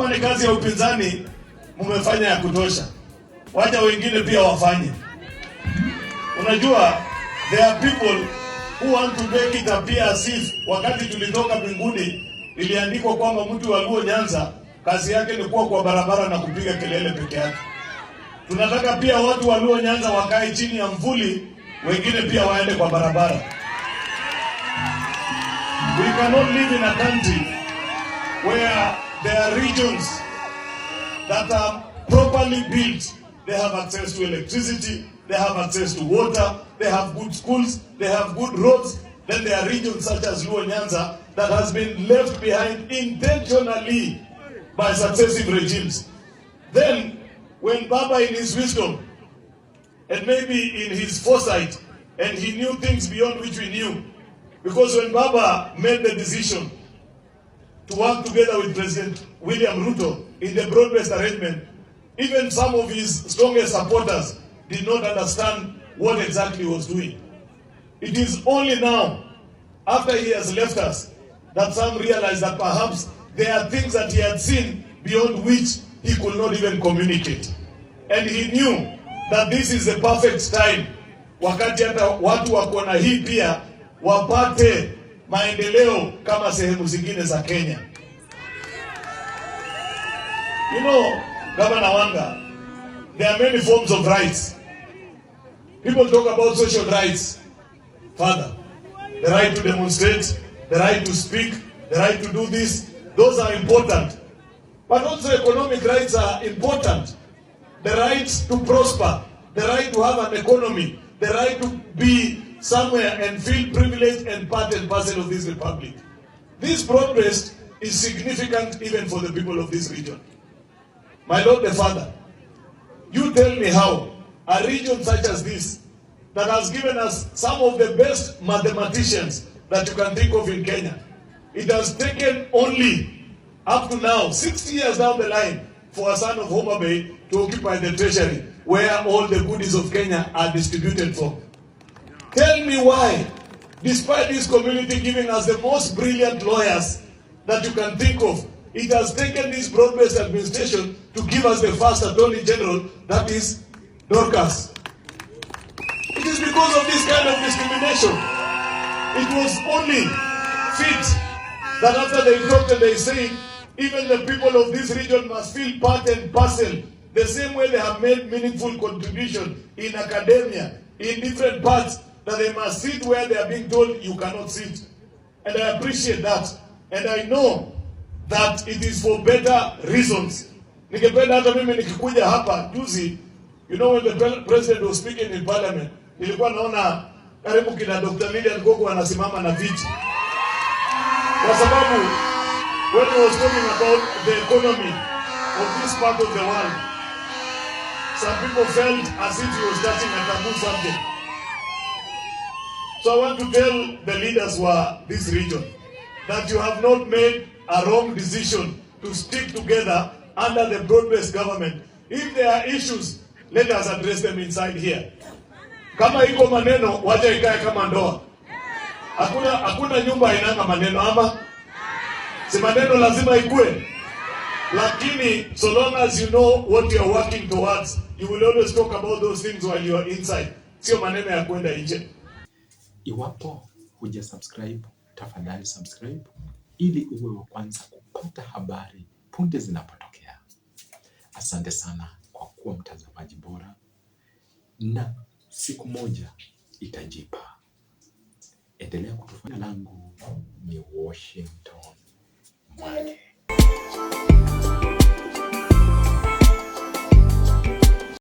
Ni kazi ya upinzani mmefanya ya kutosha. Wacha wengine pia wafanye. Unajua, there are people who want to make it appear as if wakati tulitoka mbinguni iliandikwa kwamba mtu wa Luo Nyanza kazi yake ni kuwa kwa barabara na kupiga kelele peke yake. Tunataka pia watu wa Luo Nyanza wakae chini ya mvuli, wengine pia waende kwa barabara. We cannot live in a country where there are regions that are properly built. They have access to electricity, they have access to water, they have good schools, they have good roads. Then there are regions such as Luo Nyanza that has been left behind intentionally by successive regimes. Then, when Baba in his wisdom, and maybe in his foresight, and he knew things beyond which we knew, because when Baba made the decision to work together with President William Ruto in the broad-based arrangement, even some of his strongest supporters did not understand what exactly he was doing. It is only now, after he has left us, that some realize that perhaps there are things that he had seen beyond which he could not even communicate. And he knew that this is the perfect time, wakati hata watu wako na hii pia wapate maendeleo kama sehemu zingine za Kenya. You know, Governor Wanga, there are many forms of rights. People talk about social rights. Father, the right to demonstrate, the right to speak, the right to do this, those are important. But also economic rights are important. The right to prosper, the right to have an economy, the right to be somewhere and feel privileged and part and parcel of this republic. This broad-based is significant even for the people of this region. My Lord the Father, you tell me how a region such as this, that has given us some of the best mathematicians that you can think of in Kenya, it has taken only up to now, 60 years down the line, for a son of Homa Bay to occupy the treasury, where all the goodies of Kenya are distributed from. Tell me why, despite this community giving us the most brilliant lawyers that you can think of, it has taken this broad-based administration to give us the first Attorney General, that is Dorcas. It is because of this kind of discrimination. It was only fit that after they talked and they say, even the people of this region must feel part and parcel, the same way they have made meaningful contribution in academia, in different parts, that they must sit where they are being told you cannot sit. And I appreciate that. And I know that it is for better reasons. Nikipenda hata mimi nikikuja hapa juzi, you know, when the president was speaking in parliament, nilikuwa naona karibu kina Dr. Lilian Gogo anasimama na viti. Kwa sababu when he was talking about the economy of this part of the world, some people felt as if he was touching a taboo subject. So I want to tell the leaders of this region that you have not made a wrong decision to stick together under the broad-based government. If there are issues, let us address them inside here. Kama iko maneno, wacha ikae kama ndoa. Hakuna nyumba inanga maneno ama. Si maneno lazima ikue. Lakini so long as you know what you are working towards, you will always talk about those things while you are inside. Sio maneno ya kwenda nje. Iwapo huja subscribe, tafadhali subscribe ili uwe wa kwanza kupata habari punde zinapotokea. Asante sana kwa kuwa mtazamaji bora, na siku moja itajipa. Endelea kutufuatilia. Langu ni Washington Mwale.